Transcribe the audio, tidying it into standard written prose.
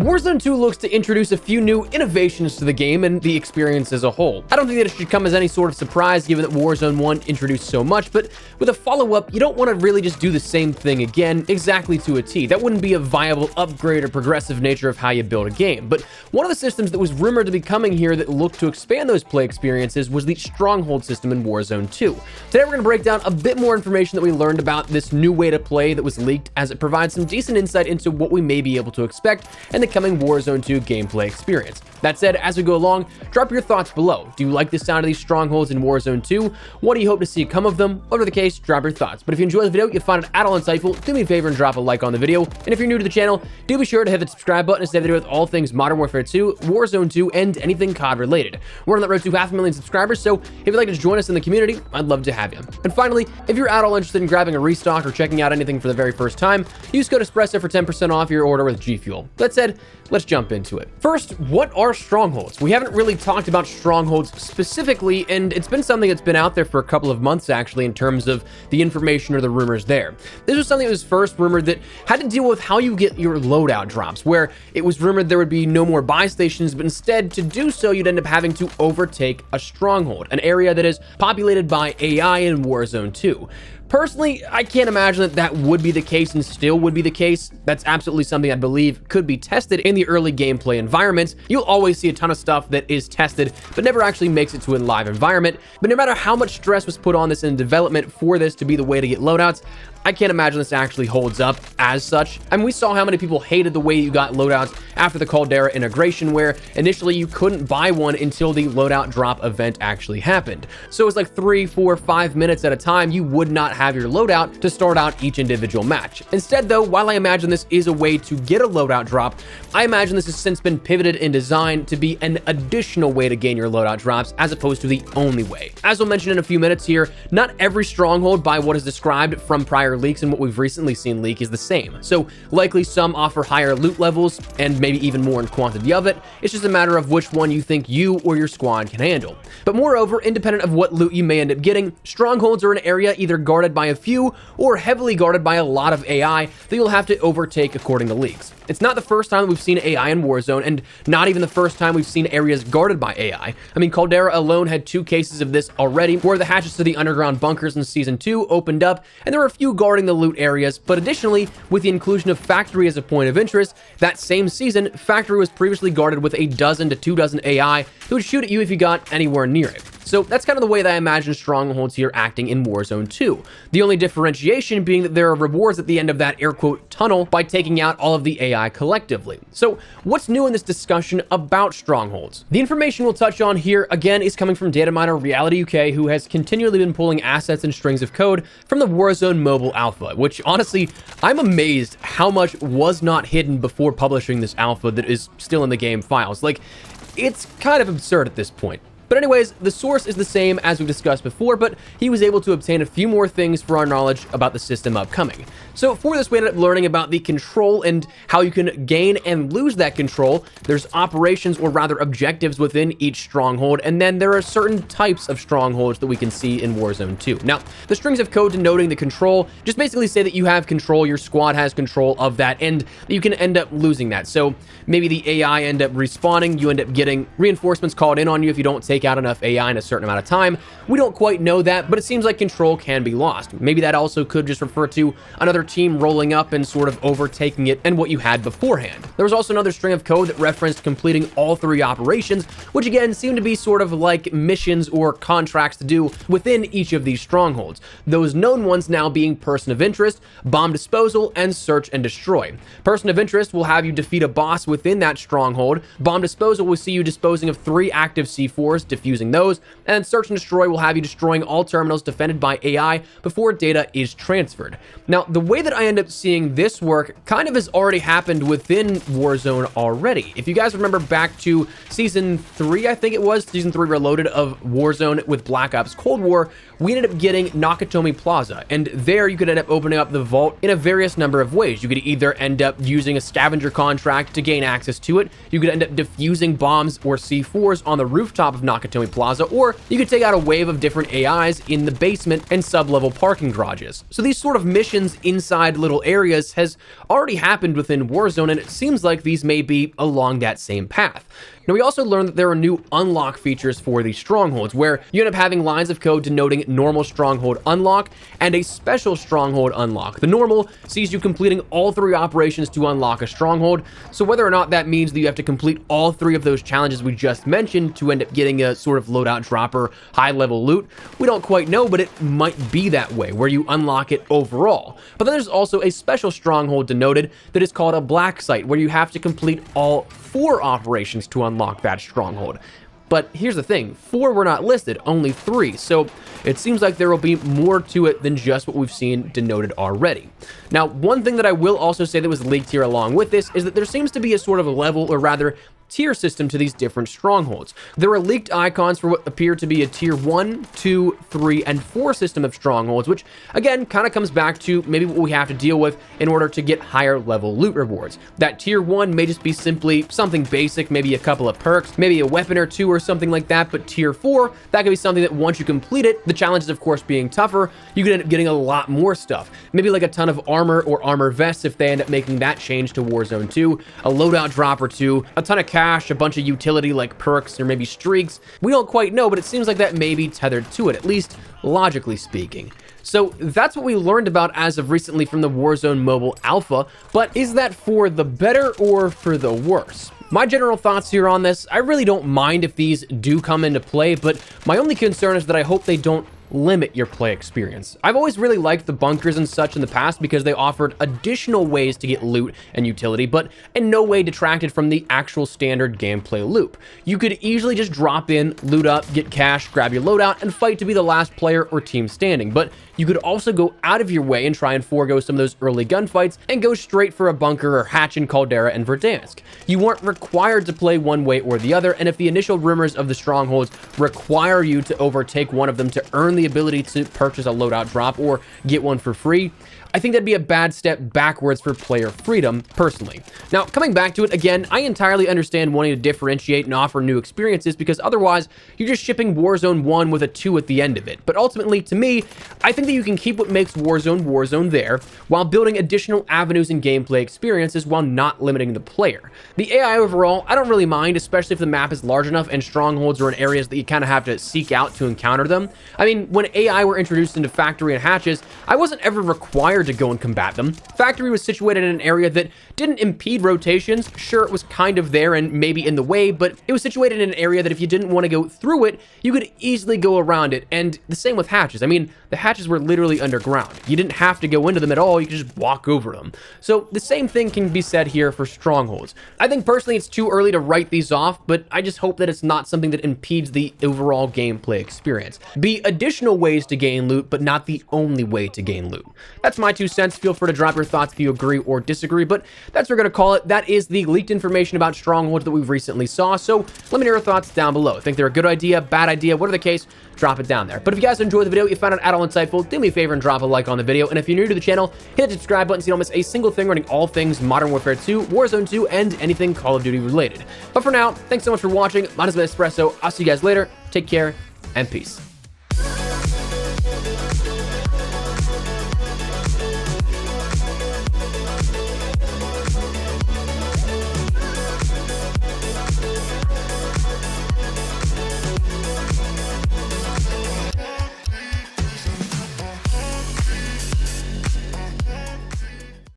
Warzone 2 looks to introduce a few new innovations to the game and the experience as a whole. I don't think that it should come as any sort of surprise given that Warzone 1 introduced so much, but with a follow-up, you don't want to really just do the same thing again exactly to a T. That wouldn't be a viable upgrade or progressive nature of how you build a game. But one of the systems that was rumored to be coming here that looked to expand those play experiences was the Stronghold system in Warzone 2. Today we're going to break down a bit more information that we learned about this new way to play that was leaked, as it provides some decent insight into what we may be able to expect in the coming Warzone 2 gameplay experience. That said, as we go along, drop your thoughts below. Do you like the sound of these strongholds in Warzone 2? What do you hope to see come of them? Whatever the case, drop your thoughts. But if you enjoy the video, you find it at all insightful, do me a favor and drop a like on the video. And if you're new to the channel, do be sure to hit the subscribe button to stay up to date with all things Modern Warfare 2, Warzone 2, and anything COD related. We're on that road to 500,000 subscribers, so if you'd like to join us in the community, I'd love to have you. And finally, if you're at all interested in grabbing a restock or checking out anything for the very first time, use code Espresso for 10% off your order with G Fuel. That said, let's jump into it. First, what are strongholds? We haven't really talked about strongholds specifically, and it's been something that's been out there for a couple of months actually in terms of the information or the rumors there. This was something that was first rumored that had to deal with how you get your loadout drops, where it was rumored there would be no more buy stations, but instead to do so you'd end up having to overtake a stronghold, an area that is populated by AI in Warzone 2. Personally, I can't imagine that that would be the case and still would be the case. That's absolutely something I believe could be tested in the early gameplay environments. You'll always see a ton of stuff that is tested, but never actually makes it to a live environment. But no matter how much stress was put on this in development for this to be the way to get loadouts, I can't imagine this actually holds up as such. I mean, we saw how many people hated the way you got loadouts after the Caldera integration, where initially you couldn't buy one until the loadout drop event actually happened. So it's like 3, 4, 5 minutes at a time, you would not have your loadout to start out each individual match. Instead though, while I imagine this is a way to get a loadout drop, I imagine this has since been pivoted in design to be an additional way to gain your loadout drops as opposed to the only way. As we'll mention in a few minutes here, not every stronghold by what is described from prior leaks and what we've recently seen leak is the same. So likely some offer higher loot levels and maybe even more in quantity of it. It's just a matter of which one you think you or your squad can handle. But moreover, independent of what loot you may end up getting, strongholds are an area either guarded by a few or heavily guarded by a lot of AI that you'll have to overtake according to leaks. It's not the first time that we've seen AI in Warzone, and not even the first time we've seen areas guarded by AI. I mean, Caldera alone had 2 cases of this already, where the hatches to the underground bunkers in Season 2 opened up, and there were a few guarding the loot areas. But additionally, with the inclusion of Factory as a point of interest, that same season, Factory was previously guarded with a dozen to 2 dozen AI who would shoot at you if you got anywhere near it. So that's kind of the way that I imagine strongholds here acting in Warzone 2. The only differentiation being that there are rewards at the end of that air quote tunnel by taking out all of the AI collectively. So what's new in this discussion about strongholds? The information we'll touch on here again is coming from data miner Reality UK, who has continually been pulling assets and strings of code from the Warzone mobile alpha, which honestly, I'm amazed how much was not hidden before publishing this alpha that is still in the game files. Like, it's kind of absurd at this point. But anyways, the source is the same as we've discussed before, but he was able to obtain a few more things for our knowledge about the system upcoming. So for this, we ended up learning about the control and how you can gain and lose that control. There's operations, or rather objectives, within each stronghold, and then there are certain types of strongholds that we can see in Warzone 2. Now, the strings of code denoting the control just basically say that you have control, your squad has control of that, and you can end up losing that. So maybe the AI end up respawning, you end up getting reinforcements called in on you if you don't take out enough AI in a certain amount of time. We don't quite know that, but it seems like control can be lost. Maybe that also could just refer to another team rolling up and sort of overtaking it and what you had beforehand. There was also another string of code that referenced completing all 3 operations, which again seemed to be sort of like missions or contracts to do within each of these strongholds. Those known ones now being Person of Interest, Bomb Disposal, and Search and Destroy. Person of Interest will have you defeat a boss within that stronghold. Bomb Disposal will see you disposing of 3 active C4s, defusing those, and Search and Destroy will have you destroying all terminals defended by AI before data is transferred. Now, the way that I end up seeing this work kind of has already happened within Warzone already. If you guys remember back to Season 3, I think it was, Season 3 Reloaded of Warzone with Black Ops Cold War, we ended up getting Nakatomi Plaza, and there you could end up opening up the vault in a various number of ways. You could either end up using a scavenger contract to gain access to it, you could end up defusing bombs or C4s on the rooftop of Nakatomi Plaza, or you could take out a wave of different AIs in the basement and sub-level parking garages. So these sort of missions inside little areas has already happened within Warzone, and it seems like these may be along that same path. Now, we also learned that there are new unlock features for these strongholds, where you end up having lines of code denoting normal stronghold unlock and a special stronghold unlock. The normal sees you completing all 3 operations to unlock a stronghold, so whether or not that means that you have to complete all 3 of those challenges we just mentioned to end up getting a sort of loadout dropper, high-level loot, we don't quite know, but it might be that way, where you unlock it overall. But then there's also a special stronghold denoted that is called a black site, where you have to complete all 4 operations to unlock that stronghold. But here's the thing, 4 were not listed, only 3, so it seems like there will be more to it than just what we've seen denoted already. Now, one thing that I will also say that was leaked here along with this is that there seems to be a sort of a level, or rather tier system to these different strongholds. There are leaked icons for what appear to be a tier 1, 2, 3, and 4 system of strongholds, which again kind of comes back to maybe what we have to deal with in order to get higher level loot rewards. That tier 1 may just be simply something basic, maybe a couple of perks, maybe a weapon or 2 or something like that, but tier 4, that could be something that once you complete it, the challenges of course being tougher, you could end up getting a lot more stuff. Maybe like a ton of armor or armor vests if they end up making that change to Warzone 2, a loadout drop or 2, a ton of cash, a bunch of utility like perks or maybe streaks. We don't quite know, but it seems like that may be tethered to it, at least logically speaking. So that's what we learned about as of recently from the Warzone mobile alpha, but is that for the better or for the worse? My general thoughts here on this, I really don't mind if these do come into play, but my only concern is that I hope they don't limit your play experience. I've always really liked the bunkers and such in the past because they offered additional ways to get loot and utility, but in no way detracted from the actual standard gameplay loop. You could easily just drop in, loot up, get cash, grab your loadout, and fight to be the last player or team standing, but you could also go out of your way and try and forego some of those early gunfights and go straight for a bunker or hatch in Caldera and Verdansk. You weren't required to play one way or the other, and if the initial rumors of the strongholds require you to overtake one of them to earn the ability to purchase a loadout drop or get one for free, I think that'd be a bad step backwards for player freedom, personally. Now, coming back to it, again, I entirely understand wanting to differentiate and offer new experiences because otherwise, you're just shipping Warzone 1 with a 2 at the end of it. But ultimately, to me, I think that you can keep what makes Warzone Warzone there while building additional avenues and gameplay experiences while not limiting the player. The AI overall, I don't really mind, especially if the map is large enough and strongholds are in areas that you kind of have to seek out to encounter them. I mean, when AI were introduced into Factory and Hatches, I wasn't ever required to go and combat them. Factory was situated in an area that didn't impede rotations. Sure, it was kind of there and maybe in the way, but it was situated in an area that if you didn't want to go through it, you could easily go around it. And the same with hatches. I mean, the hatches were literally underground. You didn't have to go into them at all. You could just walk over them. So the same thing can be said here for strongholds. I think personally it's too early to write these off, but I just hope that it's not something that impedes the overall gameplay experience. Be additional ways to gain loot, but not the only way to gain loot. That's my 2 cents. Feel free to drop your thoughts if you agree or disagree, but that's what we're going to call it. That is the leaked information about strongholds that we've recently saw, so let me know your thoughts down below. Think they're a good idea, bad idea, whatever the case, drop it down there. But if you guys enjoyed the video, you found it at all insightful, do me a favor and drop a like on the video, and if you're new to the channel, hit the subscribe button so you don't miss a single thing running all things Modern Warfare 2, Warzone 2, and anything Call of Duty related. But for now, thanks so much for watching. My name is Espresso. I'll see you guys later. Take care, and peace.